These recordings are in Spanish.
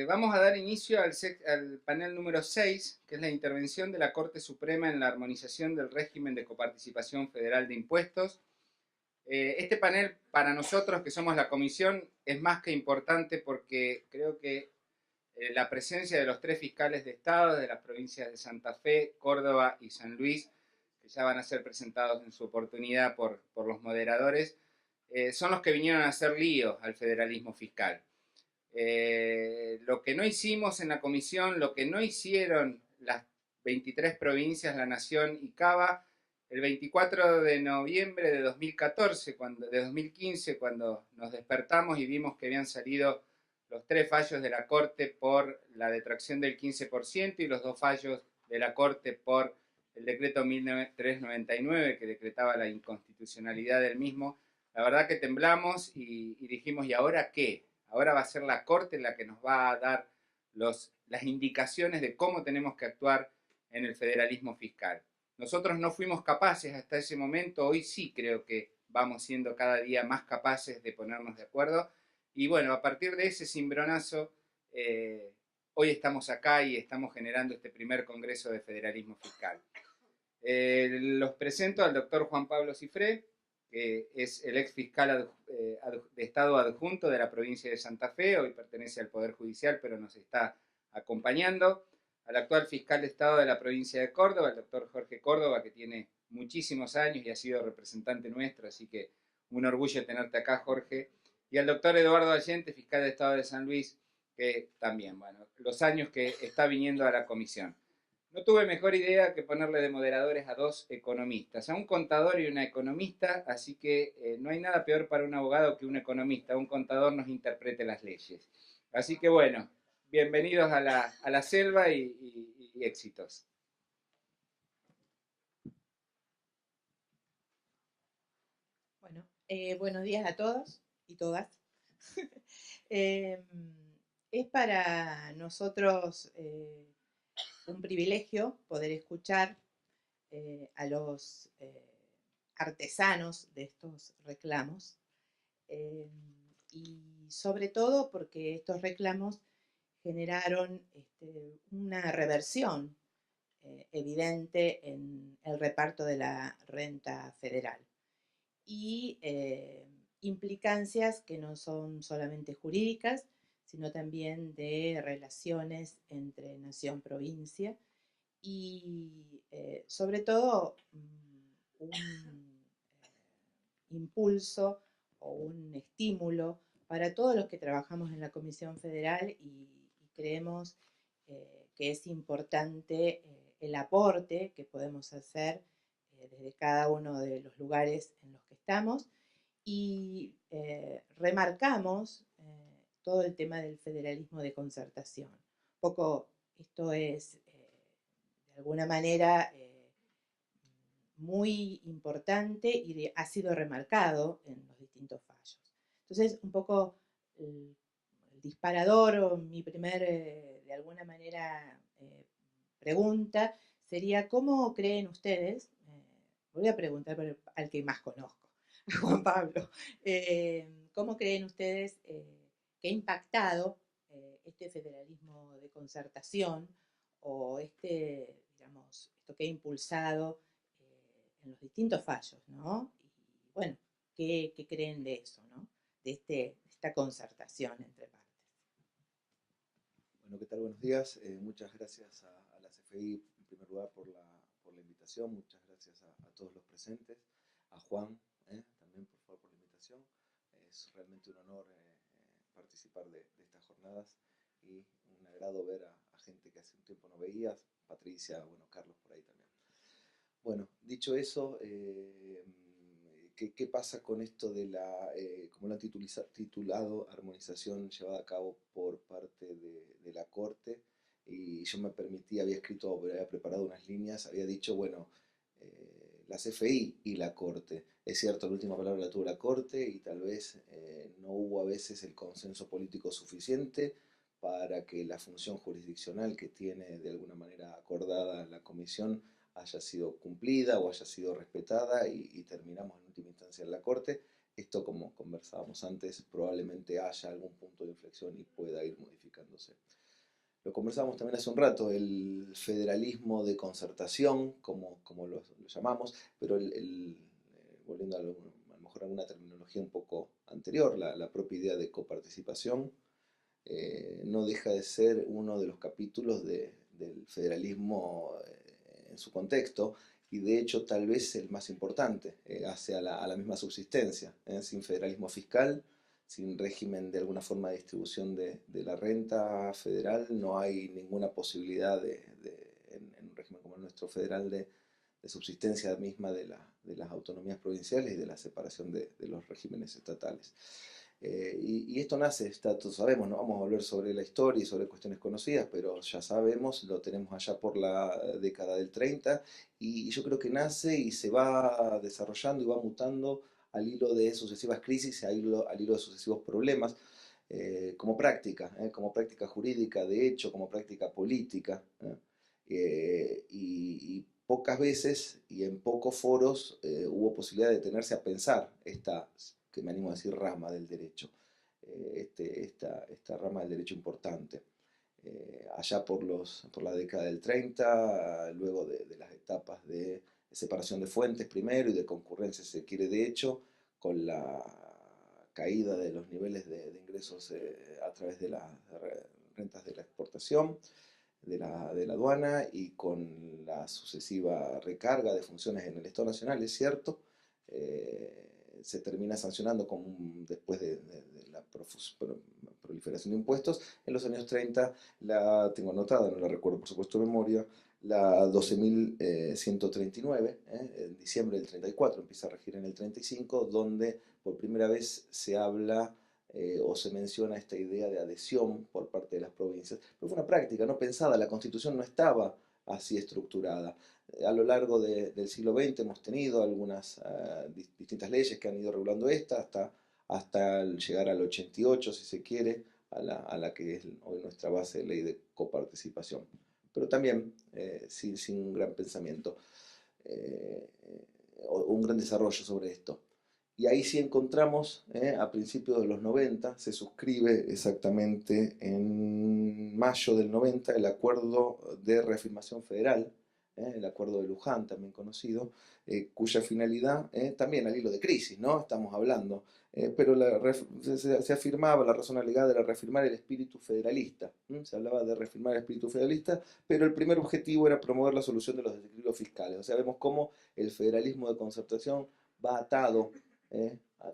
Vamos a dar inicio al panel número 6, que es la intervención de la Corte Suprema en la armonización del régimen de coparticipación federal de impuestos. Este panel, para nosotros que somos la comisión, es más que importante porque creo que la presencia de los tres fiscales de Estado de las provincias de Santa Fe, Córdoba y San Luis, que ya van a ser presentados en su oportunidad por los moderadores, son los que vinieron a hacer lío al federalismo fiscal. Lo que no hicimos en la comisión, lo que no hicieron las 23 provincias, la Nación y Cava, el 24 de noviembre de 2014, de 2015, cuando nos despertamos y vimos que habían salido los tres fallos de la Corte por la detracción del 15% y los dos fallos de la Corte por el decreto 1399 que decretaba la inconstitucionalidad del mismo. La verdad que temblamos y dijimos, ¿y ahora qué? Ahora va a ser la Corte la que nos va a dar las indicaciones de cómo tenemos que actuar en el federalismo fiscal. Nosotros no fuimos capaces hasta ese momento, hoy sí creo que vamos siendo cada día más capaces de ponernos de acuerdo. Y bueno, a partir de ese cimbronazo, hoy estamos acá y estamos generando este primer Congreso de Federalismo Fiscal. Los presento al doctor Juan Pablo Cifré, que es el ex fiscal de Estado adjunto de la provincia de Santa Fe, hoy pertenece al Poder Judicial, pero nos está acompañando, al actual fiscal de Estado de la provincia de Córdoba, el doctor Jorge Córdoba, que tiene muchísimos años y ha sido representante nuestro, así que un orgullo tenerte acá, Jorge, y al doctor Eduardo Allende, fiscal de Estado de San Luis, que también, bueno, los años que está viniendo a la comisión. No tuve mejor idea que ponerle de moderadores a dos economistas, a un contador y una economista, así que no hay nada peor para un abogado que un economista, un contador nos interprete las leyes. Así que bueno, bienvenidos a la selva y éxitos. Bueno, buenos días a todos y todas. Eh, es para nosotros un privilegio poder escuchar a los artesanos de estos reclamos y sobre todo porque estos reclamos generaron una reversión evidente en el reparto de la renta federal y implicancias que no son solamente jurídicas, sino también de relaciones entre nación-provincia y sobre todo un impulso o un estímulo para todos los que trabajamos en la Comisión Federal y creemos que es importante el aporte que podemos hacer desde cada uno de los lugares en los que estamos y remarcamos todo el tema del federalismo de concertación. Un poco esto es, de alguna manera, muy importante y ha sido remarcado en los distintos fallos. Entonces, un poco el disparador o mi primer, de alguna manera, pregunta sería, ¿cómo creen ustedes? Voy a preguntar al que más conozco, a Juan Pablo. ¿Cómo creen ustedes que ha impactado este federalismo de concertación o digamos, esto que ha impulsado en los distintos fallos, ¿no? Y bueno, ¿qué creen de eso, ¿no? De esta concertación entre partes. Bueno, ¿qué tal? Buenos días. Muchas gracias a la CFI, en primer lugar, por la invitación. Muchas gracias a todos los presentes. A Juan, también, por favor, por la invitación. Es realmente un honor participar de estas jornadas y un agrado ver a gente que hace un tiempo no veías. Patricia, bueno, Carlos por ahí también. Bueno, dicho eso, ¿qué pasa con esto de como lo han titulado, armonización llevada a cabo por parte de la Corte? Y yo me permití, había escrito, había preparado unas líneas, había dicho, bueno, la CFI y la Corte. Es cierto, la última palabra la tuvo la Corte y tal vez no hubo a veces el consenso político suficiente para que la función jurisdiccional que tiene de alguna manera acordada la Comisión haya sido cumplida o haya sido respetada y terminamos en última instancia en la Corte. Esto, como conversábamos antes, probablemente haya algún punto de inflexión y pueda ir modificándose. Lo conversábamos también hace un rato, el federalismo de concertación, como lo llamamos, pero volviendo a lo mejor a una terminología un poco anterior, la propia idea de coparticipación, no deja de ser uno de los capítulos del federalismo en su contexto, y de hecho tal vez el más importante, hacia a la misma subsistencia, sin federalismo fiscal, sin régimen de alguna forma de distribución de la renta federal, no hay ninguna posibilidad en un régimen como el nuestro federal de subsistencia misma de las autonomías provinciales y de la separación de los regímenes estatales. Y esto nace, todos sabemos, no vamos a volver sobre la historia y sobre cuestiones conocidas, pero ya sabemos, lo tenemos allá por la década del 30, y yo creo que nace y se va desarrollando y va mutando al hilo de sucesivas crisis, al hilo de sucesivos problemas, como práctica jurídica, de hecho, como práctica política. Y pocas veces y en pocos foros hubo posibilidad de detenerse a pensar esta, que me animo a decir, rama del derecho, esta rama del derecho importante. Allá por la década del 30, luego de las etapas de separación de fuentes primero y de concurrencia, si se quiere, de hecho, con la caída de los niveles de ingresos a través de las rentas de la exportación, de la aduana, y con la sucesiva recarga de funciones en el Estado Nacional, es cierto, se termina sancionando después de la proliferación de impuestos. En los años 30, la tengo anotada, no la recuerdo por supuesto de memoria, la 12.139, en diciembre del 34, empieza a regir en el 35, donde por primera vez se habla o se menciona esta idea de adhesión por parte de las provincias. Pero fue una práctica no pensada, la Constitución no estaba así estructurada. A lo largo del siglo XX hemos tenido algunas distintas leyes que han ido regulando esta, hasta llegar al 88, si se quiere, a la que es hoy nuestra base de ley de coparticipación. Pero también sin un gran pensamiento, un gran desarrollo sobre esto. Y ahí sí encontramos, a principios de los 90, se suscribe exactamente en mayo del 90 el Acuerdo de Reafirmación Federal, el Acuerdo de Luján, también conocido, cuya finalidad, también al hilo de crisis, ¿no? Estamos hablando, pero se afirmaba, la razón alegada era reafirmar el espíritu federalista. Se hablaba de reafirmar el espíritu federalista, pero el primer objetivo era promover la solución de los desequilibrios fiscales. O sea, vemos cómo el federalismo de concertación va atado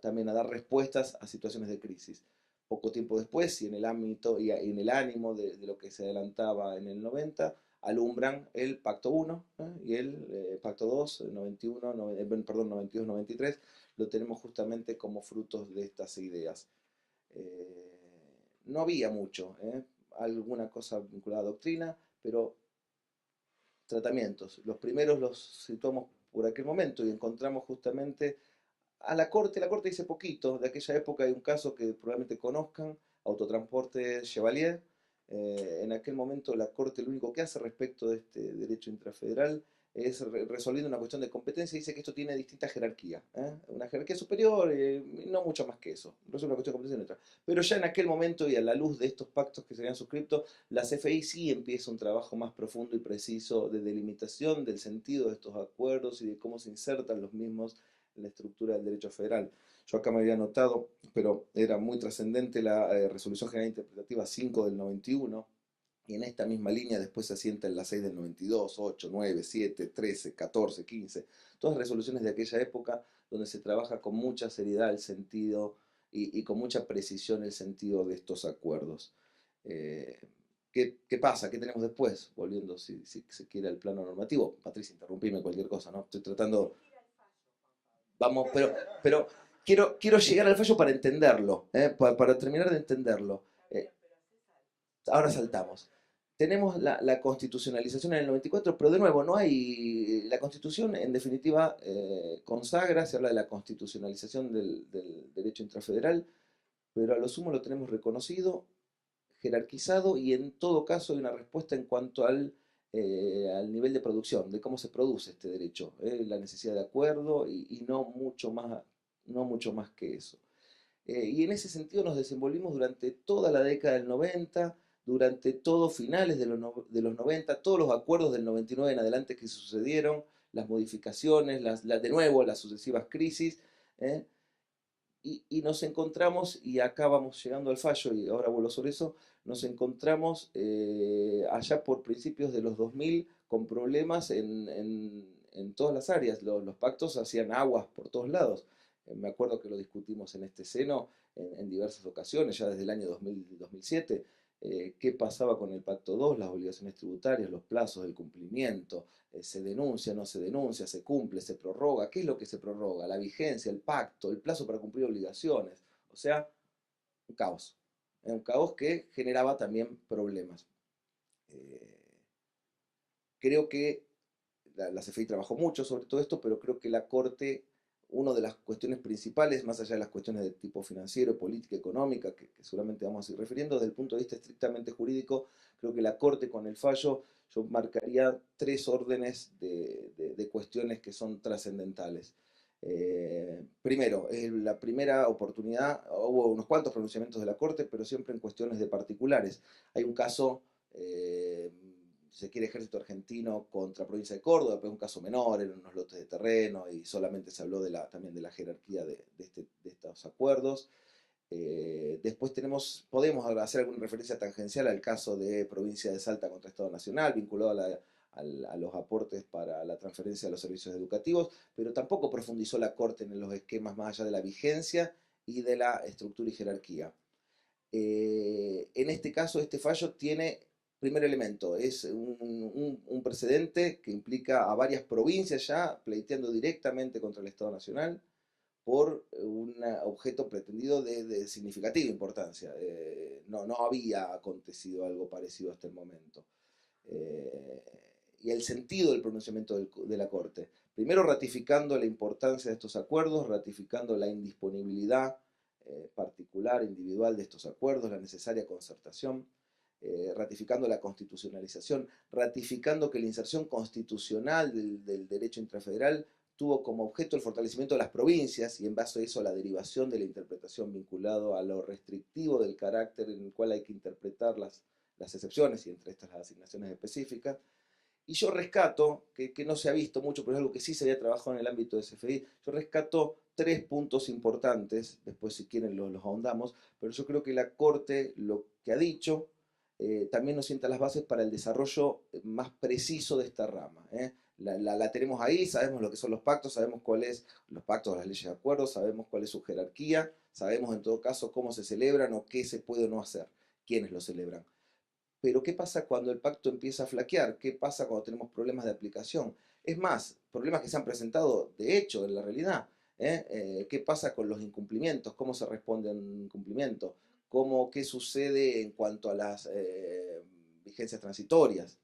también a dar respuestas a situaciones de crisis. Poco tiempo después, y en el ámbito y en el ánimo de lo que se adelantaba en el 90, alumbran el Pacto 1 y el Pacto 2, 92-93, lo tenemos justamente como frutos de estas ideas. No había mucho, alguna cosa vinculada a doctrina, pero tratamientos. Los primeros los situamos por aquel momento y encontramos justamente a la Corte dice poquito, de aquella época hay un caso que probablemente conozcan, Autotransporte Chevalier. En aquel momento la Corte lo único que hace respecto de este derecho intrafederal es resolviendo una cuestión de competencia, dice que esto tiene distintas jerarquías, una jerarquía superior, no mucho más que eso, no es una cuestión de competencia neutra. Pero ya en aquel momento y a la luz de estos pactos que se habían suscrito, la CFI sí empieza un trabajo más profundo y preciso de delimitación del sentido de estos acuerdos y de cómo se insertan los mismos en la estructura del derecho federal. Yo acá me había anotado, pero era muy trascendente la Resolución General Interpretativa 5 del 91, y en esta misma línea después se asienta en la 6 del 92, 8, 9, 7, 13, 14, 15, todas resoluciones de aquella época donde se trabaja con mucha seriedad el sentido y con mucha precisión el sentido de estos acuerdos. ¿Qué pasa? ¿Qué tenemos después? Volviendo, si se quiere, al plano normativo. Patricia, interrumpime cualquier cosa, ¿no? Estoy tratando... Vamos, pero quiero llegar al fallo para entenderlo, para terminar de entenderlo. Ahora saltamos. Tenemos la constitucionalización en el 94, pero de nuevo, no hay... La Constitución, en definitiva, consagra, se habla de la constitucionalización del derecho intrafederal, pero a lo sumo lo tenemos reconocido, jerarquizado, y en todo caso hay una respuesta en cuanto al nivel de producción, de cómo se produce este derecho, la necesidad de acuerdo y no mucho más que eso. Y en ese sentido nos desenvolvimos durante toda la década del 90, durante todos finales de los 90, todos los acuerdos del 99 en adelante que sucedieron, las modificaciones, de nuevo las sucesivas crisis, ¿eh? Y nos encontramos, y acá vamos llegando al fallo, y ahora vuelvo sobre eso, nos encontramos allá por principios de los 2000 con problemas en todas las áreas. Los pactos hacían aguas por todos lados. Me acuerdo que lo discutimos en este seno en diversas ocasiones, ya desde el año 2007, qué pasaba con el Pacto 2, las obligaciones tributarias, los plazos del cumplimiento, se denuncia, no se denuncia, se cumple, se prorroga, ¿qué es lo que se prorroga? La vigencia, el pacto, el plazo para cumplir obligaciones, o sea, un caos, un caos que generaba también problemas. Creo que la CFI trabajó mucho sobre todo esto, pero creo que la Corte, una de las cuestiones principales, más allá de las cuestiones de tipo financiero, política, económica, que seguramente vamos a ir refiriendo, desde el punto de vista estrictamente jurídico, creo que la Corte con el fallo, yo marcaría tres órdenes de cuestiones que son trascendentales. Primero, la primera oportunidad, hubo unos cuantos pronunciamientos de la Corte, pero siempre en cuestiones de particulares. Hay un caso, si se quiere, ejército argentino contra provincia de Córdoba, pero es un caso menor, eran unos lotes de terreno y solamente se habló también de la jerarquía de estos acuerdos. Después podemos hacer alguna referencia tangencial al caso de provincia de Salta contra Estado Nacional, vinculado a los aportes para la transferencia de los servicios educativos, pero tampoco profundizó la Corte en los esquemas más allá de la vigencia y de la estructura y jerarquía. En este caso, este fallo tiene, primer elemento, es un precedente que implica a varias provincias ya pleiteando directamente contra el Estado Nacional por un objeto pretendido de significativa importancia. No había acontecido algo parecido hasta el momento. Y el sentido del pronunciamiento de la Corte. Primero, ratificando la importancia de estos acuerdos, ratificando la indisponibilidad particular, individual de estos acuerdos, la necesaria concertación, ratificando la constitucionalización, ratificando que la inserción constitucional del derecho intrafederal tuvo como objeto el fortalecimiento de las provincias y en base a eso la derivación de la interpretación vinculado a lo restrictivo del carácter en el cual hay que interpretar las excepciones y entre estas las asignaciones específicas. Y yo rescato, que no se ha visto mucho, pero es algo que sí se había trabajado en el ámbito de CFI, yo rescato tres puntos importantes, después si quieren los ahondamos, pero yo creo que la Corte lo que ha dicho también nos sienta las bases para el desarrollo más preciso de esta rama. La tenemos ahí, sabemos lo que son los pactos, sabemos cuáles los pactos, las leyes de acuerdo, sabemos cuál es su jerarquía, sabemos en todo caso cómo se celebran o qué se puede o no hacer, quiénes lo celebran. Pero ¿qué pasa cuando el pacto empieza a flaquear? ¿Qué pasa cuando tenemos problemas de aplicación? Es más, problemas que se han presentado de hecho en la realidad. ¿Qué pasa con los incumplimientos? ¿Cómo se responde a un incumplimiento? ¿Qué sucede en cuanto a las vigencias transitorias?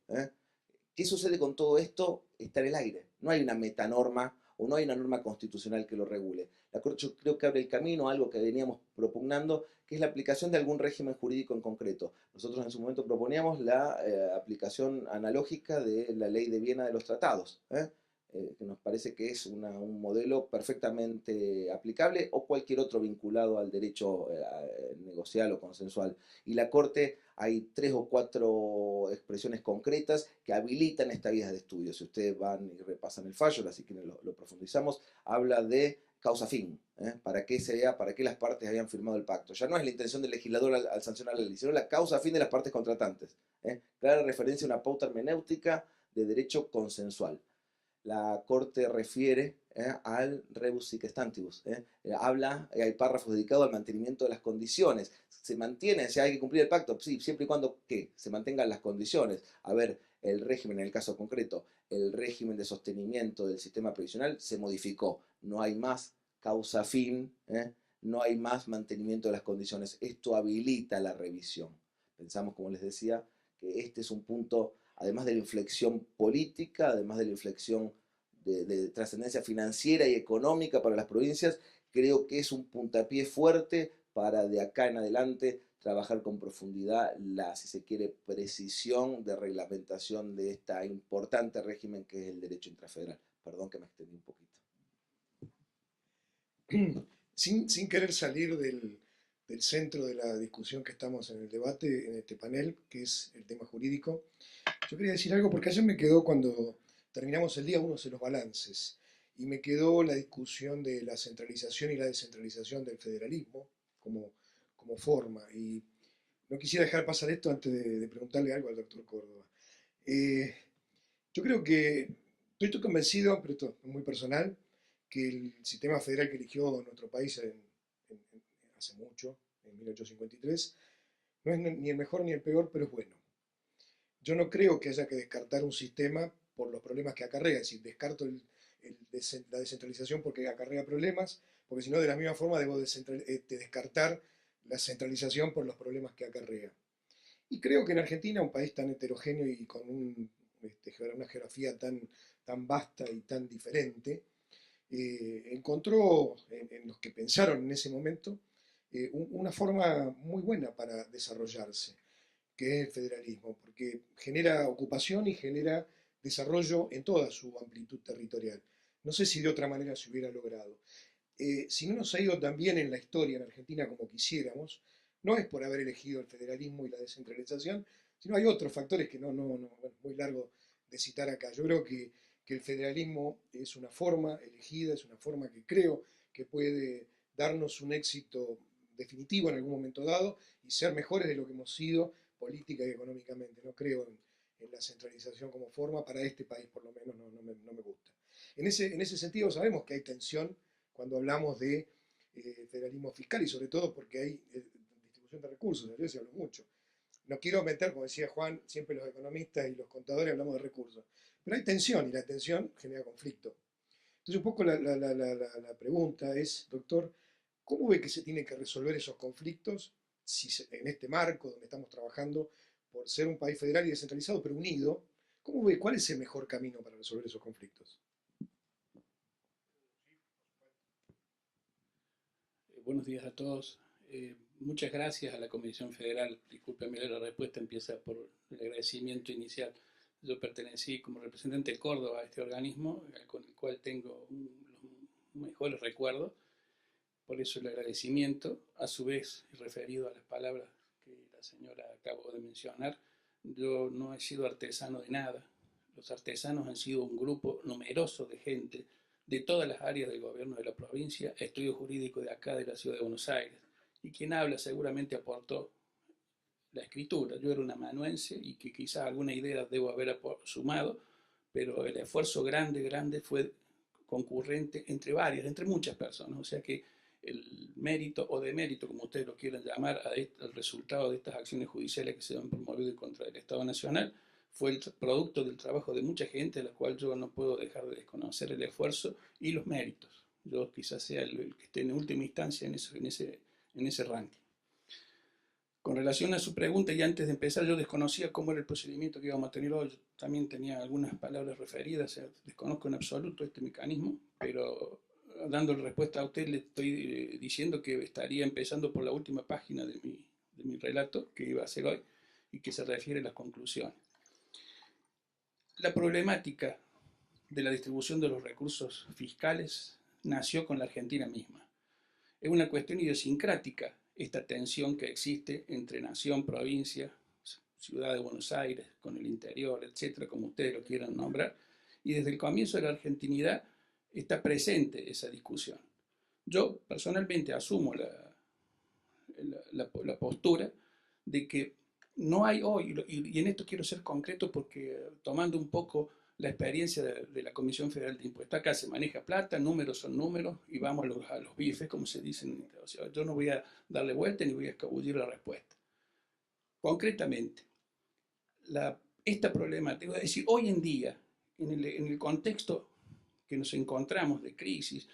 ¿Qué sucede con todo esto? Está en el aire. No hay una metanorma o no hay una norma constitucional que lo regule. La Corte yo creo que abre el camino a algo que veníamos propugnando, que es la aplicación de algún régimen jurídico en concreto. Nosotros en su momento proponíamos la aplicación analógica de la ley de Viena de los tratados, que nos parece que es un modelo perfectamente aplicable, o cualquier otro vinculado al derecho negocial o consensual. Y la Corte, hay 3 o 4 expresiones concretas que habilitan esta vía de estudio. Si ustedes van y repasan el fallo, así que lo profundizamos, habla de causa fin, para qué las partes habían firmado el pacto. Ya no es la intención del legislador al sancionar la ley, sino la causa fin de las partes contratantes. Clara referencia a una pauta hermenéutica de derecho consensual. La Corte refiere al rebus sic stantibus. Hay párrafos dedicados al mantenimiento de las condiciones. Se mantiene, si hay que cumplir el pacto, sí, siempre y cuando se mantengan las condiciones. A ver, el régimen, en el caso concreto, el régimen de sostenimiento del sistema previsional se modificó. No hay más causa fin, no hay más mantenimiento de las condiciones. Esto habilita la revisión. Pensamos, como les decía, que este es un punto, además de la inflexión política, además de la inflexión de trascendencia financiera y económica para las provincias, creo que es un puntapié fuerte para de acá en adelante trabajar con profundidad si se quiere, precisión de reglamentación de este importante régimen que es el derecho intrafederal. Perdón que me extendí un poquito. sin querer salir del centro de la discusión que estamos en el debate, en este panel, que es el tema jurídico, yo quería decir algo porque ayer me quedó, cuando terminamos el día, uno de los balances, y me quedó la discusión de la centralización y la descentralización del federalismo como forma. Y no quisiera dejar pasar esto antes de preguntarle algo al doctor Córdoba. Eh, yo creo que estoy convencido, pero esto es muy personal, que el sistema federal que eligió nuestro país hace mucho, en 1853, no es ni el mejor ni el peor, pero es bueno. Yo no creo que haya que descartar un sistema por los problemas que acarrea, es decir, descarto la descentralización porque acarrea problemas, porque si no, de la misma forma debo descartar la centralización por los problemas que acarrea. Y creo que en Argentina, un país tan heterogéneo y con una geografía tan vasta y tan diferente, encontró en los que pensaron en ese momento una forma muy buena para desarrollarse, que es el federalismo, porque genera ocupación y genera desarrollo en toda su amplitud territorial. No sé si de otra manera se hubiera logrado. Si no nos ha ido tan bien en la historia en Argentina como quisiéramos, no es por haber elegido el federalismo y la descentralización, sino hay otros factores que bueno, es muy largo de citar acá. Yo creo que el federalismo es una forma elegida, es una forma que creo que puede darnos un éxito definitivo en algún momento dado y ser mejores de lo que hemos sido política y económicamente. No creo en la centralización como forma, para este país por lo menos no me gusta. En ese sentido sabemos que hay tensión cuando hablamos de federalismo fiscal y sobre todo porque hay distribución de recursos, a veces se habla mucho. No quiero meter, como decía Juan, siempre los economistas y los contadores hablamos de recursos, pero hay tensión y la tensión genera conflicto. Entonces un poco la pregunta es, doctor, ¿cómo ve que se tienen que resolver esos conflictos en este marco donde estamos trabajando por ser un país federal y descentralizado pero unido? ¿Cómo ve cuál es el mejor camino para resolver esos conflictos? Buenos días a todos. Muchas gracias a la Comisión Federal. Discúlpeme, la respuesta empieza por el agradecimiento inicial. Yo pertenecí como representante de Córdoba a este organismo, con el cual tengo los mejores recuerdos. Por eso el agradecimiento, a su vez referido a las palabras que la señora acabó de mencionar. Yo no he sido artesano de nada. Los artesanos han sido un grupo numeroso de gente de todas las áreas del gobierno de la provincia, estudio jurídico de acá, de la ciudad de Buenos Aires. Y quien habla seguramente aportó la escritura. Yo era un amanuense y que quizás alguna idea debo haber sumado, pero el esfuerzo grande fue concurrente entre varias, entre muchas personas. O sea que el mérito o demérito, como ustedes lo quieran llamar, al resultado de estas acciones judiciales que se han promovido en contra del Estado Nacional, fue el producto del trabajo de mucha gente, a la cual yo no puedo dejar de desconocer el esfuerzo y los méritos. Yo quizás sea el que esté en última instancia en ese ranking. Con relación a su pregunta, y antes de empezar, yo desconocía cómo era el procedimiento que íbamos a tener hoy. Yo también tenía algunas palabras referidas, o sea, desconozco en absoluto este mecanismo, pero dando respuesta a usted le estoy diciendo que estaría empezando por la última página de mi relato que iba a hacer hoy y que se refiere a las conclusiones. La problemática de la distribución de los recursos fiscales nació con la Argentina misma. Es una cuestión idiosincrática esta tensión que existe entre nación, provincia, ciudad de Buenos Aires, con el interior, etcétera, como ustedes lo quieran nombrar. Y desde el comienzo de la argentinidad está presente esa discusión. Yo personalmente asumo la postura de que no hay hoy, y en esto quiero ser concreto porque tomando un poco la experiencia de la Comisión Federal de Impuestos, acá se maneja plata, números son números y vamos a los bifes, como se dice. O sea, yo no voy a darle vuelta ni voy a escabullir la respuesta. Concretamente, esta problemática, es decir, hoy en día, en el contexto que nos encontramos de crisis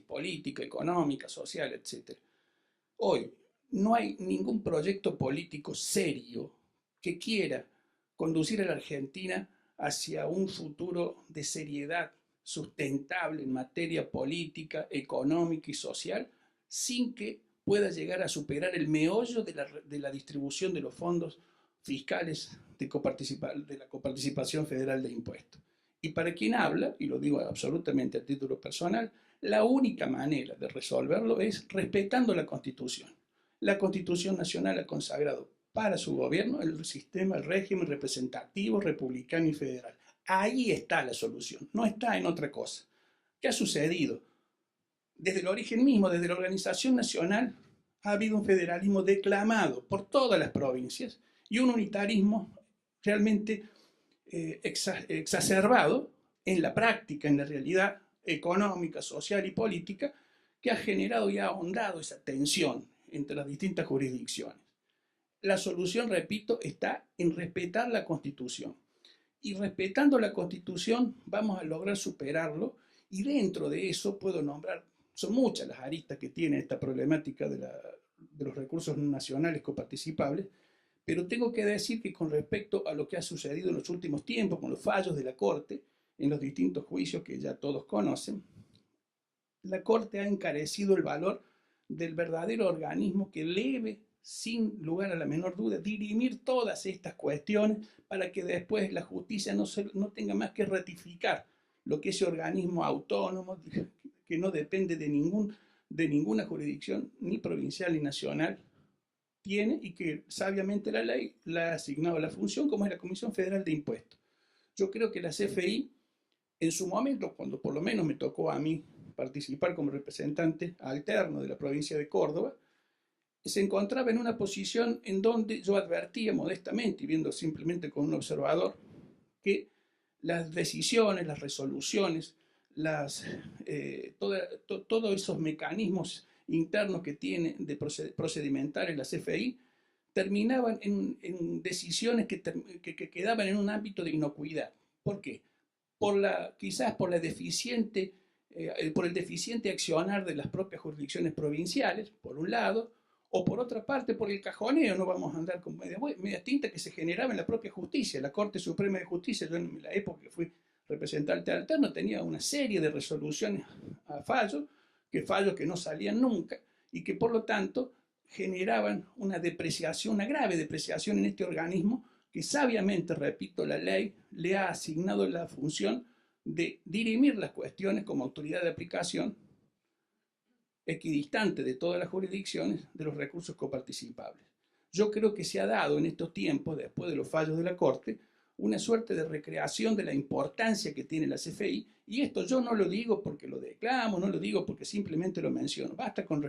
política, económica, social, etc. Hoy no hay ningún proyecto político serio que quiera conducir a la Argentina hacia un futuro de seriedad sustentable en materia política, económica y social, sin que pueda llegar a superar el meollo de la distribución de los fondos fiscales de la coparticipación federal de impuestos. Y para quien habla, y lo digo absolutamente a título personal, La única manera de resolverlo es respetando la Constitución. La Constitución Nacional ha consagrado para su gobierno el sistema, el régimen representativo, republicano y federal. Ahí está la solución, no está en otra cosa. ¿Qué ha sucedido? Desde el origen mismo, desde la organización nacional, ha habido un federalismo declamado por todas las provincias y un unitarismo realmente exacerbado en la práctica, en la realidad económica, social y política, que ha generado y ha ahondado esa tensión entre las distintas jurisdicciones. La solución, repito, está en respetar la Constitución. Y respetando la Constitución vamos a lograr superarlo, y dentro de eso puedo nombrar, son muchas las aristas que tiene esta problemática de los recursos nacionales coparticipables, pero tengo que decir que con respecto a lo que ha sucedido en los últimos tiempos, con los fallos de la Corte, en los distintos juicios que ya todos conocen, la Corte ha encarecido el valor del verdadero organismo que debe, sin lugar a la menor duda, dirimir todas estas cuestiones para que después la justicia no tenga más que ratificar lo que ese organismo autónomo, que no depende de ninguna jurisdicción, ni provincial ni nacional, tiene, y que sabiamente la ley le ha asignado la función, como es la Comisión Federal de Impuestos. Yo creo que la CFI, en su momento, cuando por lo menos me tocó a mí participar como representante alterno de la provincia de Córdoba, se encontraba en una posición en donde yo advertía modestamente, y viendo simplemente con un observador, que las decisiones, las resoluciones, todos esos mecanismos internos que tiene de procedimentales la CFI terminaban en decisiones que quedaban en un ámbito de inocuidad. ¿Por qué? Quizás por el deficiente accionar de las propias jurisdicciones provinciales, por un lado, o por otra parte por el cajoneo, no vamos a andar con media tinta, que se generaba en la propia justicia. La Corte Suprema de Justicia, yo en la época que fui representante alterno, tenía una serie de resoluciones a fallos que no salían nunca, y que por lo tanto generaban una depreciación, una grave depreciación en este organismo que sabiamente, repito, la ley le ha asignado la función de dirimir las cuestiones como autoridad de aplicación equidistante de todas las jurisdicciones de los recursos coparticipables. Yo creo que se ha dado en estos tiempos, después de los fallos de la Corte, una suerte de recreación de la importancia que tiene la CFI, y esto yo no lo digo porque lo declamo, no lo digo porque simplemente lo menciono, basta con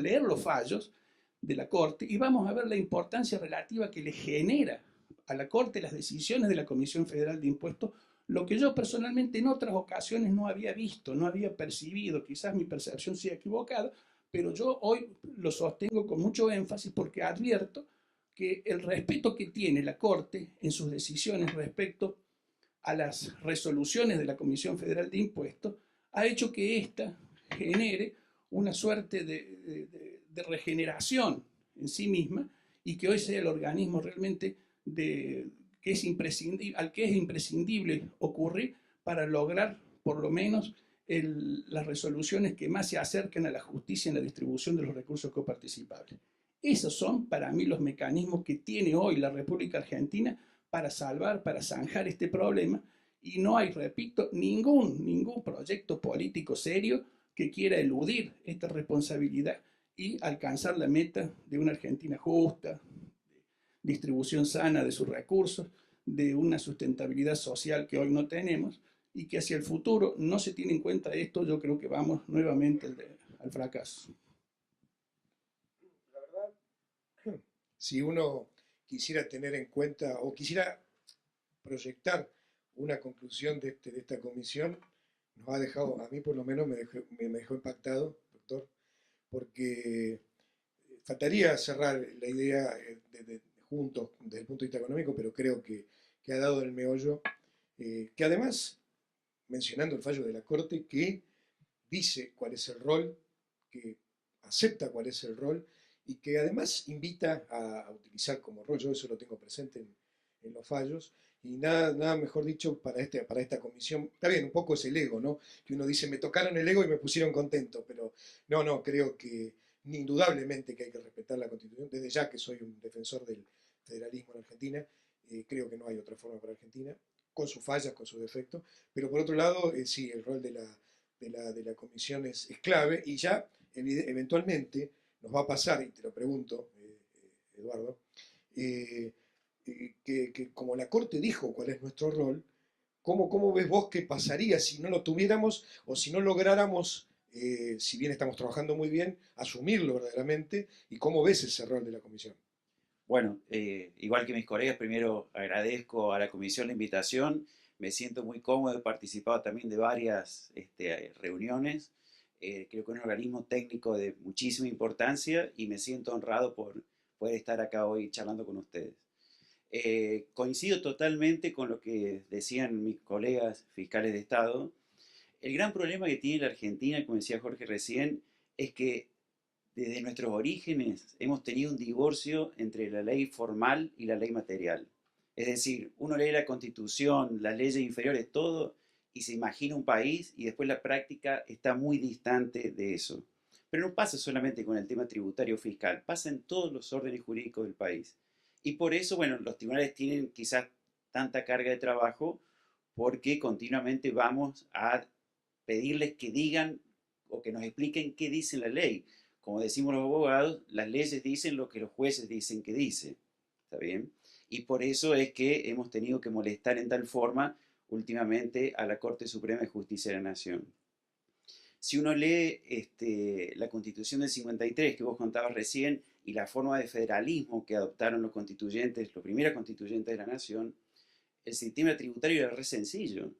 leer los fallos de la Corte y vamos a ver la importancia relativa que le genera a la Corte las decisiones de la Comisión Federal de Impuestos, lo que yo personalmente en otras ocasiones no había visto, no había percibido, quizás mi percepción sea equivocada, pero yo hoy lo sostengo con mucho énfasis porque advierto que el respeto que tiene la Corte en sus decisiones respecto a las resoluciones de la Comisión Federal de Impuestos ha hecho que ésta genere una suerte de regeneración en sí misma, y que hoy sea el organismo realmente al que es imprescindible ocurrir para lograr por lo menos las resoluciones que más se acerquen a la justicia en la distribución de los recursos coparticipables. Esos son para mí los mecanismos que tiene hoy la República Argentina para salvar, para zanjar este problema, y no hay, repito, ningún proyecto político serio que quiera eludir esta responsabilidad y alcanzar la meta de una Argentina justa, distribución sana de sus recursos, de una sustentabilidad social que hoy no tenemos, y que hacia el futuro no se tiene en cuenta esto, yo creo que vamos nuevamente al fracaso. La verdad, si uno quisiera tener en cuenta o quisiera proyectar una conclusión de esta comisión, nos ha dejado, a mí por lo menos me dejó impactado, doctor, porque faltaría cerrar la idea juntos desde el punto de vista económico, pero creo que ha dado el meollo, que además, mencionando el fallo de la Corte, que dice cuál es el rol, que acepta cuál es el rol, y que además invita a utilizar como rol, yo eso lo tengo presente en los fallos, y nada mejor dicho para esta comisión. Está bien, un poco es el ego, ¿no? Que uno dice, me tocaron el ego y me pusieron contento, pero no, creo que indudablemente que hay que respetar la Constitución. Desde ya que soy un defensor del federalismo en Argentina, creo que no hay otra forma para Argentina, con sus fallas, con sus defectos, pero por otro lado, sí, el rol de de la comisión es clave, y ya eventualmente nos va a pasar, y te lo pregunto, Eduardo, que como la Corte dijo cuál es nuestro rol, ¿cómo ves vos qué pasaría si no lo tuviéramos o si no lográramos, si bien estamos trabajando muy bien, asumirlo verdaderamente? ¿Y cómo ves ese rol de la comisión? Bueno, igual que mis colegas, primero agradezco a la comisión la invitación. Me siento muy cómodo, he participado también de varias reuniones. Creo que es un organismo técnico de muchísima importancia y me siento honrado por poder estar acá hoy charlando con ustedes. Coincido totalmente con lo que decían mis colegas fiscales de Estado. El gran problema que tiene la Argentina, como decía Jorge recién, es que desde nuestros orígenes hemos tenido un divorcio entre la ley formal y la ley material. Es decir, uno lee la Constitución, las leyes inferiores, todo, y se imagina un país y después la práctica está muy distante de eso. Pero no pasa solamente con el tema tributario fiscal, pasa en todos los órdenes jurídicos del país. Y por eso, bueno, los tribunales tienen quizás tanta carga de trabajo porque continuamente vamos a pedirles que digan o que nos expliquen qué dice la ley. Como decimos los abogados, las leyes dicen lo que los jueces dicen que dice. ¿Está bien? Y por eso es que hemos tenido que molestar en tal forma últimamente a la Corte Suprema de Justicia de la Nación. Si uno lee la Constitución del 53 que vos contabas recién y la forma de federalismo que adoptaron los constituyentes, los primeros constituyentes de la Nación, el sistema tributario era re sencillo,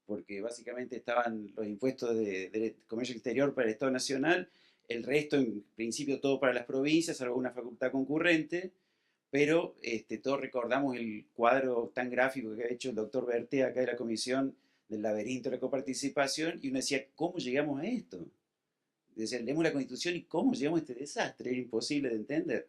porque básicamente estaban los impuestos de comercio exterior para el Estado Nacional, el resto en principio todo para las provincias, salvo una facultad concurrente, pero todos recordamos el cuadro tan gráfico que ha hecho el doctor Berté acá de la comisión del laberinto de la coparticipación, y uno decía, ¿cómo llegamos a esto? Decía, leemos la Constitución y ¿cómo llegamos a este desastre? Era imposible de entender.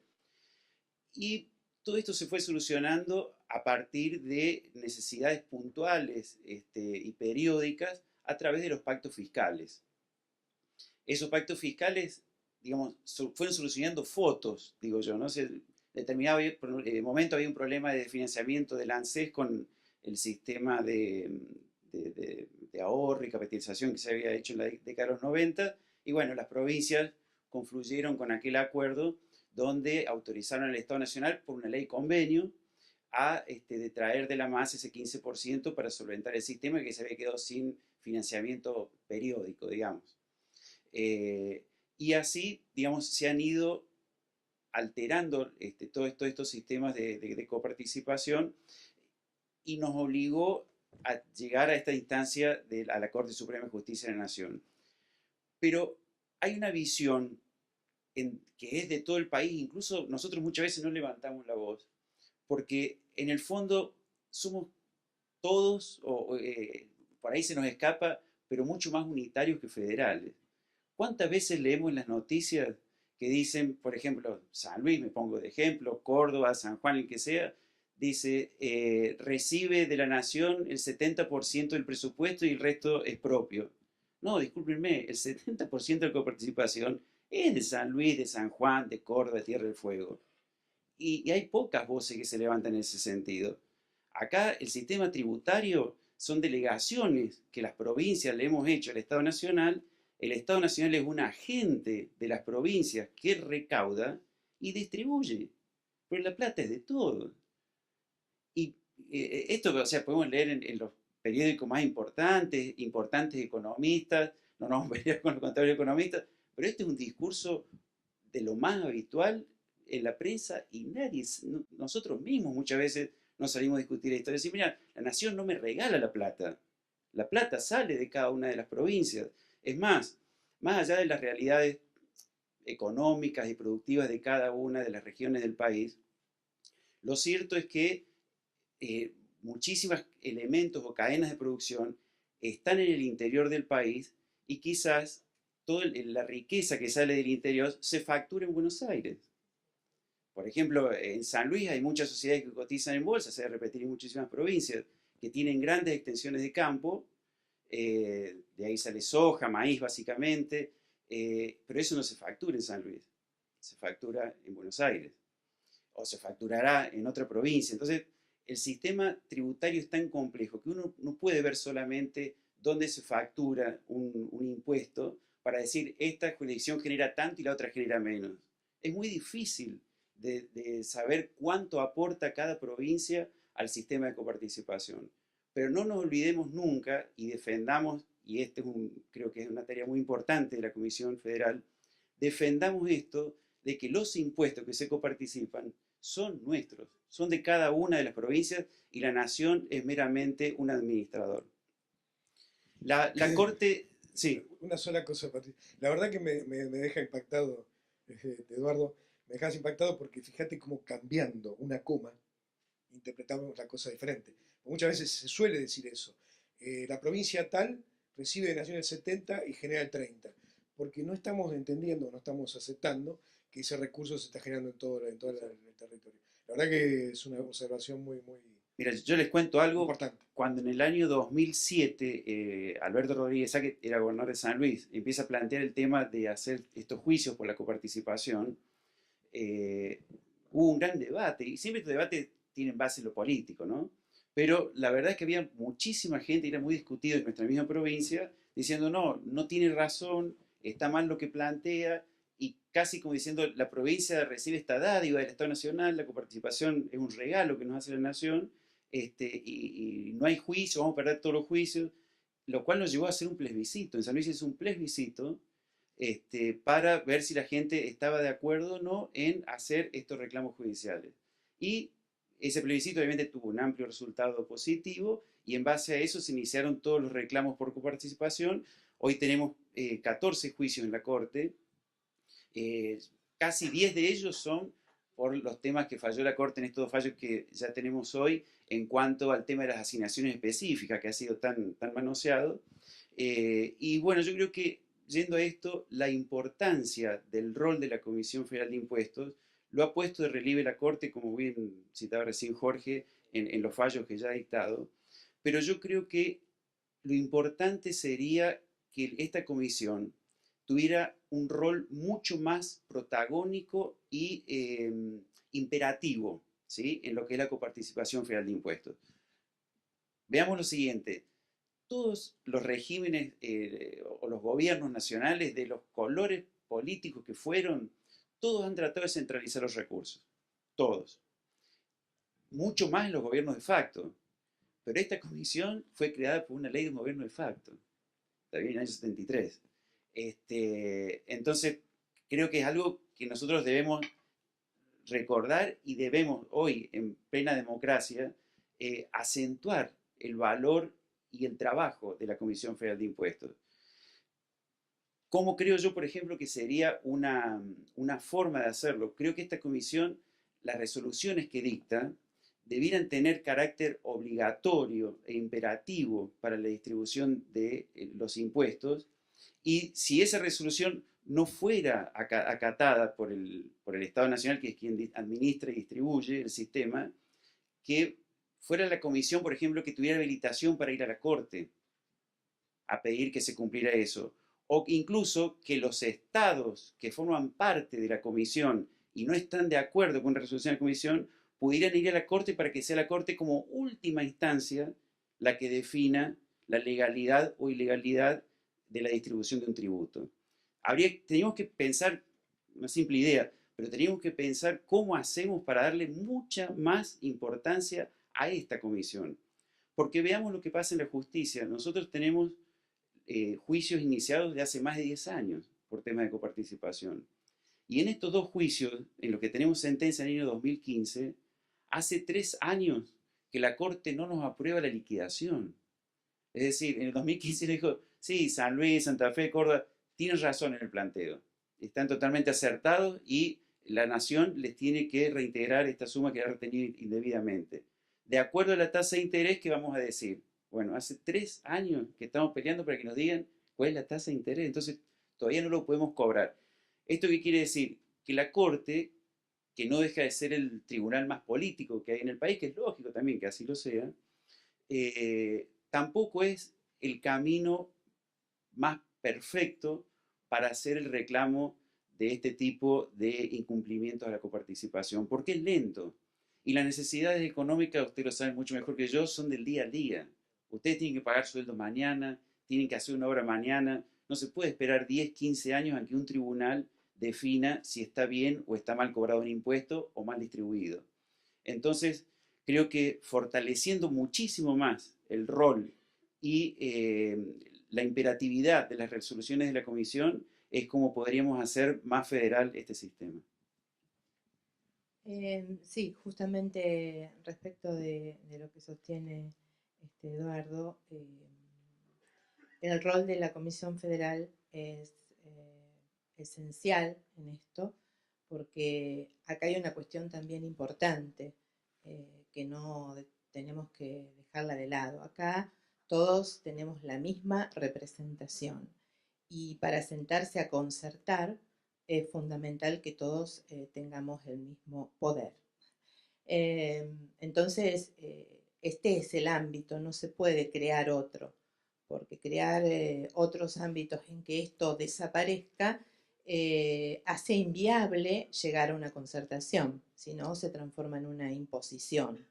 Y todo esto se fue solucionando a partir de necesidades puntuales y periódicas a través de los pactos fiscales. Esos pactos fiscales, digamos, fueron solucionando fotos, digo yo, ¿no? En determinado momento había un problema de financiamiento del ANSES con el sistema de ahorro y capitalización que se había hecho en la década de los 90, y bueno, las provincias confluyeron con aquel acuerdo donde autorizaron al Estado Nacional por una ley convenio a traer de la masa ese 15% para solventar el sistema que se había quedado sin financiamiento periódico, digamos. Y así, digamos, se han ido alterando todos estos sistemas de coparticipación y nos obligó a llegar a esta instancia a la Corte Suprema de Justicia de la Nación. Pero hay una visión que es de todo el país, incluso nosotros muchas veces no levantamos la voz, porque en el fondo somos todos, por ahí se nos escapa, pero mucho más unitarios que federales. ¿Cuántas veces leemos en las noticias que dicen, por ejemplo, San Luis, me pongo de ejemplo, Córdoba, San Juan, el que sea, dice, recibe de la nación el 70% del presupuesto y el resto es propio? No, discúlpenme, el 70% de la coparticipación es de San Luis, de San Juan, de Córdoba, de Tierra del Fuego. Y hay pocas voces que se levantan en ese sentido. Acá el sistema tributario son delegaciones que las provincias le hemos hecho al Estado Nacional. El Estado Nacional es un agente de las provincias que recauda y distribuye. Pero la plata es de todos. Y esto, o sea, podemos leer en los periódicos más importantes economistas, no nos vamos a pelear con los contables economistas, pero este es un discurso de lo más habitual en la prensa y nadie, nosotros mismos muchas veces no salimos a discutir esto. Es decir, mira, la nación no me regala la plata sale de cada una de las provincias. Es más allá de las realidades económicas y productivas de cada una de las regiones del país, lo cierto es que muchísimos elementos o cadenas de producción están en el interior del país y quizás toda la riqueza que sale del interior se factura en Buenos Aires. Por ejemplo, en San Luis hay muchas sociedades que cotizan en bolsa, se debe repetir en muchísimas provincias, que tienen grandes extensiones de campo, de ahí sale soja, maíz básicamente, pero eso no se factura en San Luis, se factura en Buenos Aires, o se facturará en otra provincia. Entonces, el sistema tributario es tan complejo que uno no puede ver solamente donde se factura un impuesto para decir esta jurisdicción genera tanto y la otra genera menos. Es muy difícil de saber cuánto aporta cada provincia al sistema de coparticipación. Pero no nos olvidemos nunca y defendamos, y creo que es una tarea muy importante de la Comisión Federal, defendamos esto de que los impuestos que se coparticipan son nuestros, son de cada una de las provincias y la nación es meramente un administrador. La Corte, sí. Una sola cosa, Patricia. La verdad que me deja impactado, Eduardo, me dejas impactado porque fíjate cómo cambiando una coma interpretamos la cosa diferente. Muchas veces se suele decir eso. La provincia tal recibe de Nación el 70 y genera el 30, porque no estamos entendiendo, no estamos aceptando que ese recurso se está generando en todo el territorio. La verdad que es una observación muy Mira, yo les cuento algo. Importante. Cuando en el año 2007 Alberto Rodríguez Saque era gobernador de San Luis, empieza a plantear el tema de hacer estos juicios por la coparticipación, hubo un gran debate, y siempre estos debates tienen base en lo político, ¿no? Pero la verdad es que había muchísima gente, y era muy discutido en nuestra misma provincia, diciendo no tiene razón, está mal lo que plantea, y casi como diciendo la provincia recibe esta dádiva del Estado Nacional, la coparticipación es un regalo que nos hace la Nación, y no hay juicio, vamos a perder todos los juicios, lo cual nos llevó a hacer un plebiscito. En San Luis es un plebiscito para ver si la gente estaba de acuerdo o no en hacer estos reclamos judiciales. Y ese plebiscito obviamente tuvo un amplio resultado positivo y en base a eso se iniciaron todos los reclamos por coparticipación. Hoy tenemos 14 juicios en la Corte, casi 10 de ellos son por los temas que falló la Corte en estos 2 fallos que ya tenemos hoy en cuanto al tema de las asignaciones específicas que ha sido tan manoseado. Y bueno, yo creo que yendo a esto, la importancia del rol de la Comisión Federal de Impuestos lo ha puesto de relieve la Corte, como bien citaba recién Jorge, en los fallos que ya ha dictado. Pero yo creo que lo importante sería que esta comisión tuviera un rol mucho más protagónico y imperativo, ¿sí?, en lo que es la coparticipación federal de impuestos. Veamos lo siguiente. Todos los regímenes o los gobiernos nacionales de los colores políticos que fueron, todos han tratado de centralizar los recursos. Todos. Mucho más en los gobiernos de facto. Pero esta comisión fue creada por una ley de un gobierno de facto. También en el año 73. Entonces, creo que es algo que nosotros debemos recordar y debemos hoy, en plena democracia, acentuar el valor y el trabajo de la Comisión Federal de Impuestos. ¿Cómo creo yo, por ejemplo, que sería una forma de hacerlo? Creo que esta comisión, las resoluciones que dicta, debieran tener carácter obligatorio e imperativo para la distribución de los impuestos, y si esa resolución no fuera acatada por el Estado Nacional, que es quien administra y distribuye el sistema, que fuera la comisión, por ejemplo, que tuviera habilitación para ir a la Corte a pedir que se cumpliera eso, o incluso que los estados que forman parte de la comisión y no están de acuerdo con la resolución de la comisión pudieran ir a la Corte para que sea la Corte como última instancia la que defina la legalidad o ilegalidad de la distribución de un tributo. Teníamos que pensar, una simple idea, pero teníamos que pensar cómo hacemos para darle mucha más importancia a esta comisión. Porque veamos lo que pasa en la justicia. Nosotros tenemos juicios iniciados de hace más de 10 años por temas de coparticipación. Y en estos 2 juicios, en los que tenemos sentencia en el año 2015, hace 3 años que la Corte no nos aprueba la liquidación. Es decir, en el 2015 le dijo, sí, San Luis, Santa Fe, Córdoba, tienen razón en el planteo. Están totalmente acertados y la Nación les tiene que reintegrar esta suma que ha retenido indebidamente. De acuerdo a la tasa de interés, ¿qué vamos a decir? Bueno, hace 3 años que estamos peleando para que nos digan cuál es la tasa de interés, entonces todavía no lo podemos cobrar. ¿Esto qué quiere decir? Que la Corte, que no deja de ser el tribunal más político que hay en el país, que es lógico también que así lo sea, tampoco es el camino más perfecto para hacer el reclamo de este tipo de incumplimientos a la coparticipación, porque es lento. Y las necesidades económicas, ustedes lo saben mucho mejor que yo, son del día a día. Ustedes tienen que pagar sueldo mañana, tienen que hacer una obra mañana. No se puede esperar 10, 15 años a que un tribunal defina si está bien o está mal cobrado un impuesto o mal distribuido. Entonces, creo que fortaleciendo muchísimo más el rol y la imperatividad de las resoluciones de la Comisión es como podríamos hacer más federal este sistema. Sí, justamente respecto de lo que sostiene Eduardo, el rol de la Comisión Federal es esencial en esto, porque acá hay una cuestión también importante que no tenemos que dejarla de lado. Acá todos tenemos la misma representación y para sentarse a concertar es fundamental que todos tengamos el mismo poder. Entonces, este es el ámbito, no se puede crear otro, porque crear otros ámbitos en que esto desaparezca hace inviable llegar a una concertación, si no se transforma en una imposición.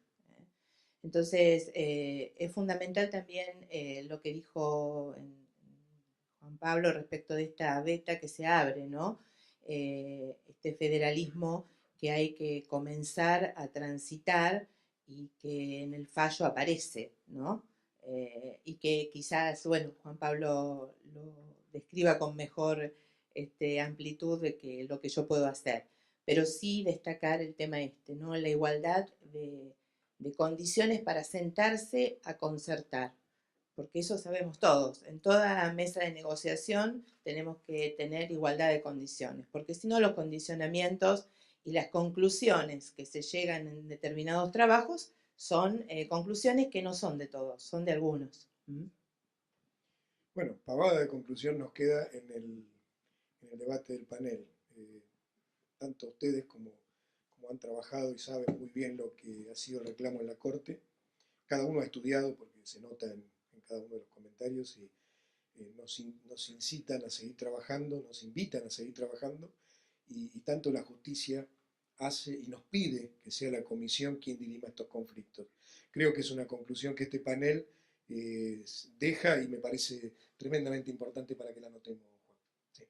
Entonces, es fundamental también lo que dijo Juan Pablo respecto de esta beta que se abre, ¿no? Este federalismo que hay que comenzar a transitar y que en el fallo aparece, ¿no? Y que quizás, bueno, Juan Pablo lo describa con mejor amplitud de que lo que yo puedo hacer, pero sí destacar el tema ¿no? La igualdad de condiciones para sentarse a concertar, porque eso sabemos todos, en toda mesa de negociación tenemos que tener igualdad de condiciones, porque si no los condicionamientos y las conclusiones que se llegan en determinados trabajos son conclusiones que no son de todos, son de algunos. Bueno, pavada de conclusión nos queda en el debate del panel. Tanto ustedes como han trabajado y saben muy bien lo que ha sido el reclamo en la Corte. Cada uno ha estudiado, porque se nota en cada uno de los comentarios, y nos incitan a seguir trabajando, nos invitan a seguir trabajando, y tanto la justicia hace y nos pide que sea la comisión quien dirima estos conflictos. Creo que es una conclusión que este panel deja y me parece tremendamente importante para que la notemos, Juan. Sí.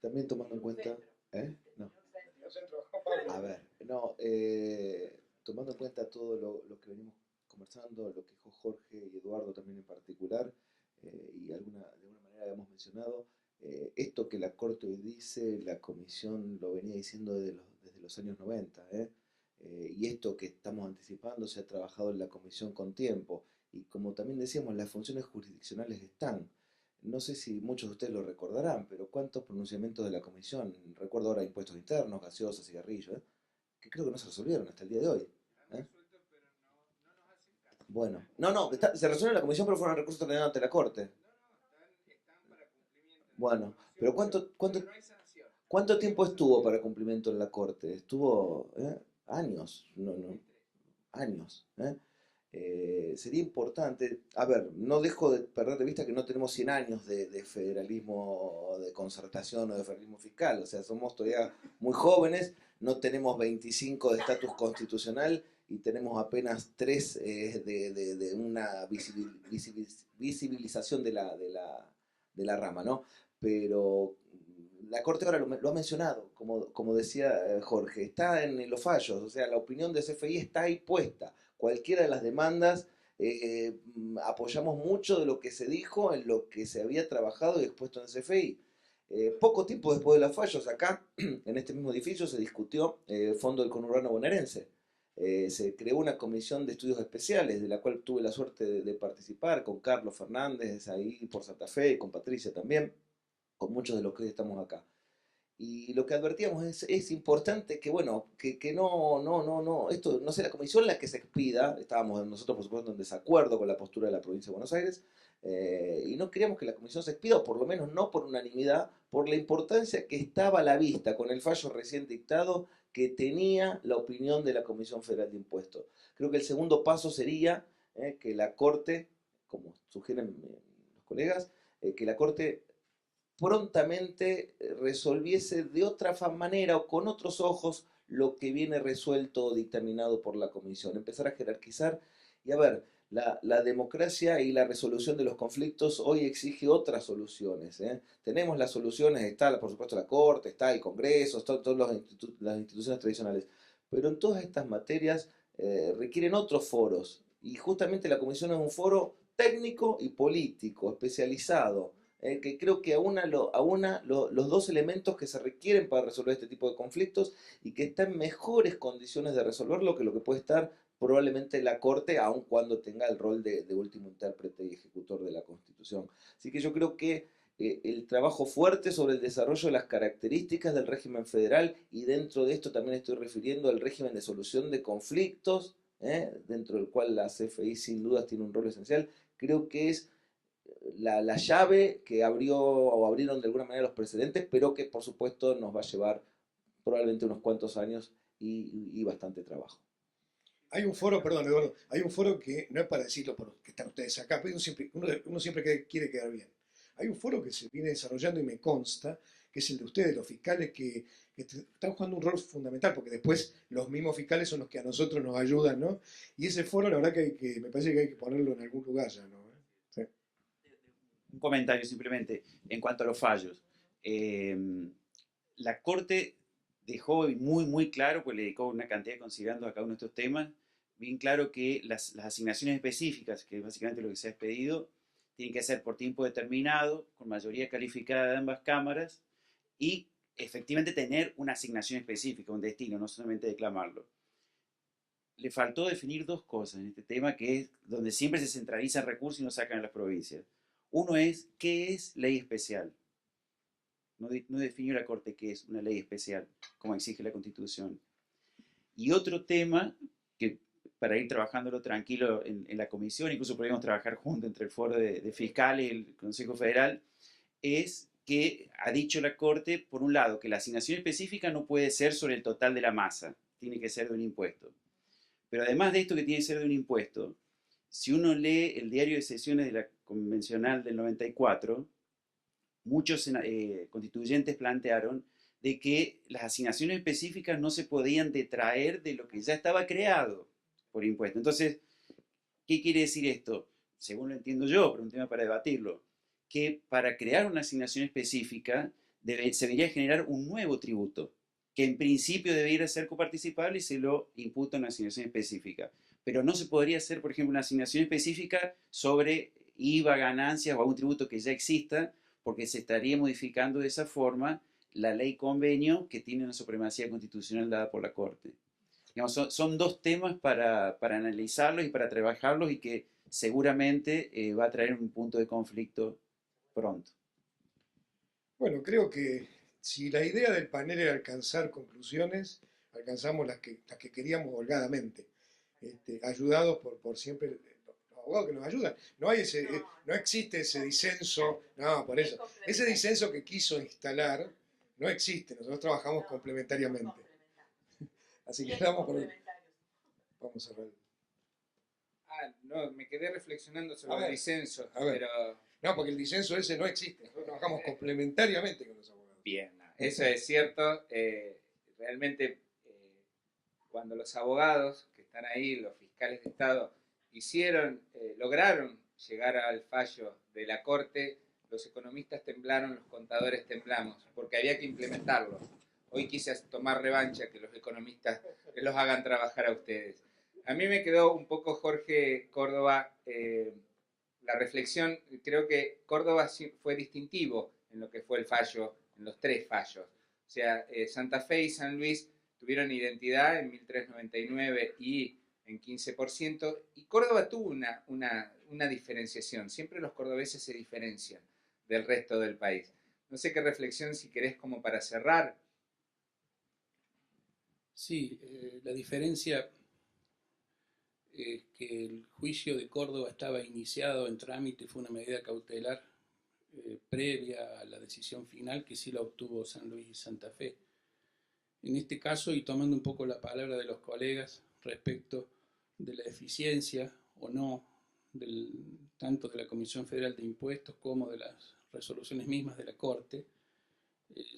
También tomando en cuenta... No. A ver, no, tomando en cuenta todo lo que venimos conversando, lo que dijo Jorge y Eduardo también en particular, y de alguna manera hemos mencionado, esto que la Corte hoy dice, la Comisión lo venía diciendo desde los años 90, y esto que estamos anticipando se ha trabajado en la Comisión con tiempo, y como también decíamos, las funciones jurisdiccionales están. No sé si muchos de ustedes lo recordarán, pero ¿cuántos pronunciamientos de la Comisión? Recuerdo ahora impuestos internos, gaseosas, cigarrillos, que creo que no se resolvieron hasta el día de hoy. Bueno, se resuelve en la Comisión, pero fueron recursos ordenados ante la Corte. Bueno, pero ¿cuánto tiempo estuvo para cumplimiento en la Corte? Estuvo años, años. Sería importante, a ver, no dejo de perder de vista que no tenemos 100 años de federalismo, de concertación o de federalismo fiscal, o sea, somos todavía muy jóvenes, no tenemos 25 de estatus constitucional y tenemos apenas 3 de una visibilización de la rama, ¿no? Pero la Corte ahora lo ha mencionado, como decía Jorge, está en los fallos, o sea, la opinión de CFI está ahí puesta. Cualquiera de las demandas, apoyamos mucho de lo que se dijo, en lo que se había trabajado y expuesto en CFI. Poco tiempo después de los fallos, acá, en este mismo edificio, se discutió el Fondo del Conurbano Bonaerense. Se creó una comisión de estudios especiales, de la cual tuve la suerte de participar, con Carlos Fernández ahí por Santa Fe, y con Patricia también, con muchos de los que hoy estamos acá. Y lo que advertíamos es importante que, bueno, que esto no sea la comisión la que se expida. Estábamos nosotros, por supuesto, en desacuerdo con la postura de la provincia de Buenos Aires, y no queríamos que la comisión se expida, o por lo menos no por unanimidad, por la importancia que estaba a la vista con el fallo recién dictado, que tenía la opinión de la Comisión Federal de Impuestos. Creo que el segundo paso sería que la Corte, como sugieren los colegas, que la Corte prontamente resolviese de otra manera o con otros ojos lo que viene resuelto o dictaminado por la comisión. Empezar a jerarquizar y a ver, La democracia y la resolución de los conflictos hoy exige otras soluciones, ¿eh? Tenemos las soluciones, está por supuesto la Corte, está el Congreso, están todas las instituciones tradicionales, pero en todas estas materias requieren otros foros, y justamente la Comisión es un foro técnico y político, especializado, que creo que aúna los dos elementos que se requieren para resolver este tipo de conflictos y que está en mejores condiciones de resolverlo que lo que puede estar probablemente la Corte, aun cuando tenga el rol de último intérprete y ejecutor de la Constitución. Así que yo creo que el trabajo fuerte sobre el desarrollo de las características del régimen federal, y dentro de esto también estoy refiriendo al régimen de solución de conflictos, dentro del cual la CFI sin dudas tiene un rol esencial, creo que es la llave que abrió o abrieron de alguna manera los precedentes, pero que por supuesto nos va a llevar probablemente unos cuantos años y bastante trabajo. Hay un foro, perdón, Eduardo, hay un foro que no es para decirlo porque están ustedes acá, pero uno siempre quiere quedar bien. Hay un foro que se viene desarrollando y me consta que es el de ustedes, los fiscales, que están jugando un rol fundamental, porque después los mismos fiscales son los que a nosotros nos ayudan, ¿no? Y ese foro, la verdad que me parece que hay que ponerlo en algún lugar ya, ¿no? Sí. Un comentario simplemente en cuanto a los fallos. La Corte dejó muy claro, pues le dedicó una cantidad considerando a cada uno de estos temas, bien claro que las asignaciones específicas, que es básicamente lo que se ha pedido, tienen que ser por tiempo determinado, con mayoría calificada de ambas cámaras, y efectivamente tener una asignación específica, un destino, no solamente declamarlo. Le faltó definir dos cosas en este tema, que es donde siempre se centralizan recursos y no sacan a las provincias. Uno es, ¿qué es ley especial? No definió la Corte qué es una ley especial, como exige la Constitución. Y otro tema, que para ir trabajándolo tranquilo en la comisión, incluso podríamos trabajar juntos entre el foro de fiscales y el Consejo Federal, es que ha dicho la Corte, por un lado, que la asignación específica no puede ser sobre el total de la masa, tiene que ser de un impuesto. Pero además de esto que tiene que ser de un impuesto, si uno lee el diario de sesiones de la convencional del 94, muchos constituyentes plantearon de que las asignaciones específicas no se podían detraer de lo que ya estaba creado por impuesto. Entonces, ¿qué quiere decir esto? Según lo entiendo yo, pero un tema para debatirlo, que para crear una asignación específica se debería generar un nuevo tributo, que en principio debería ser coparticipable y se lo imputa una asignación específica. Pero no se podría hacer, por ejemplo, una asignación específica sobre IVA, ganancias o algún tributo que ya exista, porque se estaría modificando de esa forma la ley convenio que tiene una supremacía constitucional dada por la Corte. Digamos, son dos temas para analizarlos y para trabajarlos, y que seguramente va a traer un punto de conflicto pronto. Bueno, creo que si la idea del panel era alcanzar conclusiones, alcanzamos las que queríamos holgadamente, ayudados por siempre los abogados que nos ayudan. No existe ese disenso, no, por eso. Ese disenso que quiso instalar no existe, nosotros trabajamos complementariamente. Así que vamos a cerrar. No, me quedé reflexionando A sobre ver, el disenso, a ver. pero No, porque el disenso ese no existe, nosotros trabajamos complementariamente con los abogados. bien, eso es cierto. Realmente, cuando los abogados que están ahí, los fiscales de Estado, lograron llegar al fallo de la Corte, los economistas temblaron, los contadores temblamos, porque había que implementarlo. Hoy quise tomar revancha, que los economistas los hagan trabajar a ustedes. A mí me quedó un poco, Jorge Córdoba, la reflexión. Creo que Córdoba fue distintivo en lo que fue el fallo, en los tres fallos. O sea, Santa Fe y San Luis tuvieron identidad en 1399 y en 15%, y Córdoba tuvo una diferenciación. Siempre los cordobeses se diferencian del resto del país. No sé qué reflexión, si querés, como para cerrar. Sí, la diferencia es que el juicio de Córdoba estaba iniciado en trámite, fue una medida cautelar previa a la decisión final, que sí la obtuvo San Luis y Santa Fe. En este caso, y tomando un poco la palabra de los colegas respecto de la eficiencia o no tanto de la Comisión Federal de Impuestos como de las resoluciones mismas de la Corte,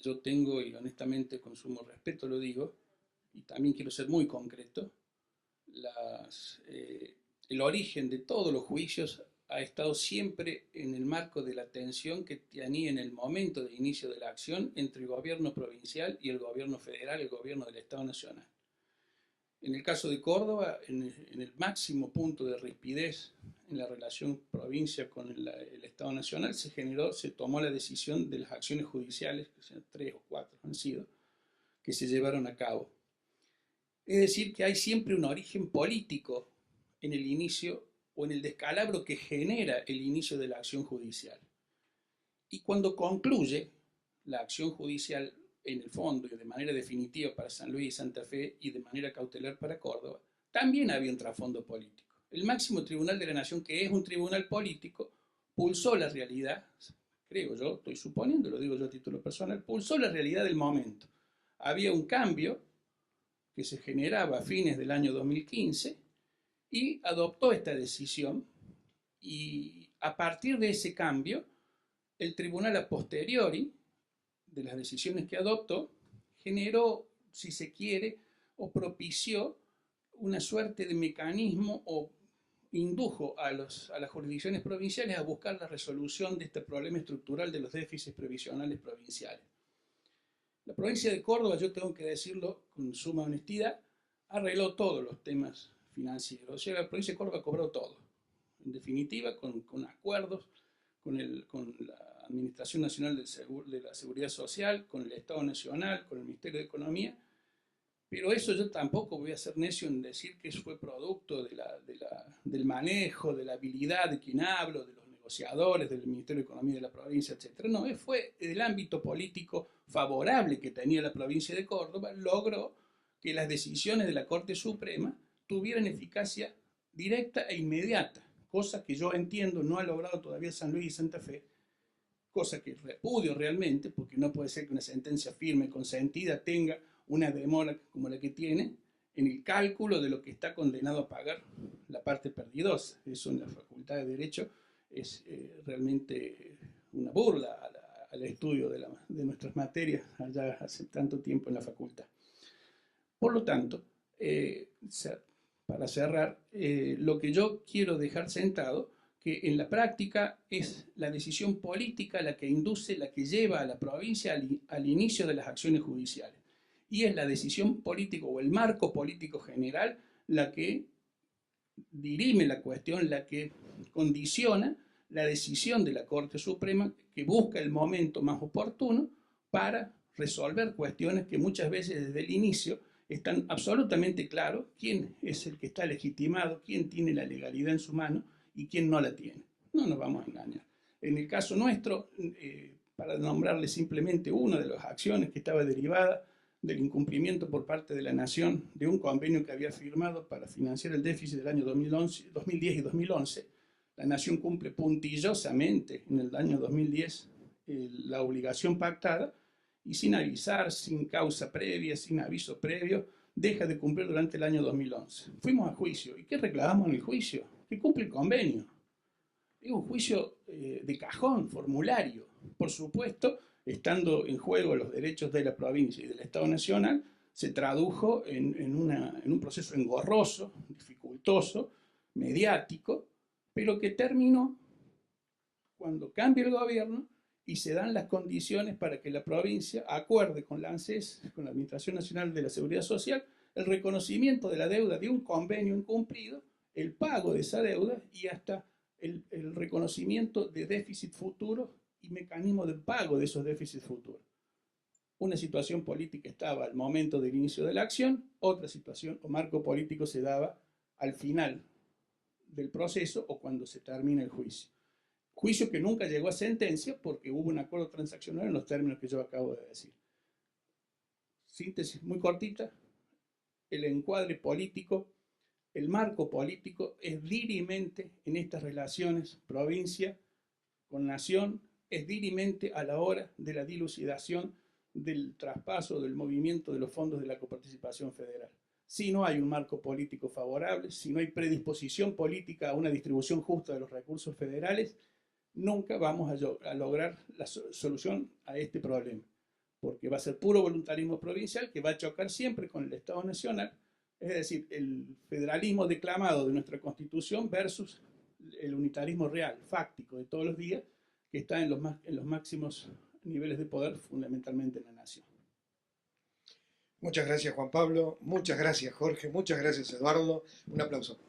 yo tengo, y honestamente con sumo respeto lo digo, y también quiero ser muy concreto, el origen de todos los juicios ha estado siempre en el marco de la tensión que tenía en el momento de inicio de la acción entre el gobierno provincial y el gobierno federal, el gobierno del Estado Nacional. En el caso de Córdoba, en el máximo punto de rispidez en la relación provincia con el Estado Nacional, se tomó la decisión de las acciones judiciales, que sean 3 o 4 han sido, que se llevaron a cabo. Es decir, que hay siempre un origen político en el inicio o en el descalabro que genera el inicio de la acción judicial. Y cuando concluye la acción judicial en el fondo y de manera definitiva para San Luis y Santa Fe y de manera cautelar para Córdoba, también había un trasfondo político. El máximo tribunal de la nación, que es un tribunal político, pulsó la realidad, creo yo, estoy suponiendo, lo digo yo a título personal, pulsó la realidad del momento. Había un cambio que se generaba a fines del año 2015 y adoptó esta decisión, y a partir de ese cambio, el tribunal a posteriori de las decisiones que adoptó generó, si se quiere, o propició una suerte de mecanismo o indujo a las jurisdicciones provinciales a buscar la resolución de este problema estructural de los déficits previsionales provinciales. La provincia de Córdoba, yo tengo que decirlo con suma honestidad, arregló todos los temas financieros. O sea, la provincia de Córdoba cobró todo. En definitiva, con acuerdos con la Administración Nacional de la Seguridad Social, con el Estado Nacional, con el Ministerio de Economía. Pero eso yo tampoco voy a ser necio en decir que eso fue producto del manejo, de la habilidad de quien hablo, de los negociadores, del Ministerio de Economía de la provincia, etc. No, fue el ámbito político favorable que tenía la provincia de Córdoba, logró que las decisiones de la Corte Suprema tuvieran eficacia directa e inmediata, cosa que yo entiendo no ha logrado todavía San Luis y Santa Fe, cosa que repudio realmente, porque no puede ser que una sentencia firme, consentida, tenga una demora como la que tiene en el cálculo de lo que está condenado a pagar la parte perdidosa. Eso en la Facultad de Derecho es realmente una burla al estudio de nuestras materias allá hace tanto tiempo en la facultad. Por lo tanto, para cerrar, lo que yo quiero dejar sentado, que en la práctica es la decisión política la que induce, la que lleva a la provincia al inicio de las acciones judiciales. Y es la decisión política o el marco político general la que dirime la cuestión, la que condiciona la decisión de la Corte Suprema, que busca el momento más oportuno para resolver cuestiones que muchas veces desde el inicio están absolutamente claros quién es el que está legitimado, quién tiene la legalidad en su mano y quién no la tiene. No nos vamos a engañar. En el caso nuestro, para nombrarle simplemente una de las acciones que estaba derivada del incumplimiento por parte de la Nación de un convenio que había firmado para financiar el déficit del año 2010 y 2011, la Nación cumple puntillosamente en el año 2010 la obligación pactada, y sin avisar, sin causa previa, sin aviso previo, deja de cumplir durante el año 2011. Fuimos a juicio. ¿Y qué reclamamos en el juicio? Que cumple el convenio. Es un juicio de cajón, formulario. Por supuesto, estando en juego los derechos de la provincia y del Estado Nacional, se tradujo en un proceso engorroso, dificultoso, mediático, pero que terminó cuando cambia el gobierno y se dan las condiciones para que la provincia acuerde con la ANSES, con la Administración Nacional de la Seguridad Social, el reconocimiento de la deuda de un convenio incumplido, el pago de esa deuda y hasta el reconocimiento de déficit futuro y mecanismo de pago de esos déficits futuros. Una situación política estaba al momento del inicio de la acción, otra situación o marco político se daba al final del proceso o cuando se termina el juicio. Juicio que nunca llegó a sentencia porque hubo un acuerdo transaccional en los términos que yo acabo de decir. Síntesis muy cortita, el encuadre político, el marco político es dirimente en estas relaciones provincia con nación, es dirimente a la hora de la dilucidación del traspaso, del movimiento de los fondos de la coparticipación federal. Si no hay un marco político favorable, si no hay predisposición política a una distribución justa de los recursos federales, nunca vamos a lograr la solución a este problema, porque va a ser puro voluntarismo provincial que va a chocar siempre con el Estado Nacional, Es decir, el federalismo declamado de nuestra Constitución versus el unitarismo real, fáctico, de todos los días, que está en los máximos niveles de poder, fundamentalmente en la nación. Muchas gracias, Juan Pablo. Muchas gracias, Jorge. Muchas gracias, Eduardo. Un aplauso.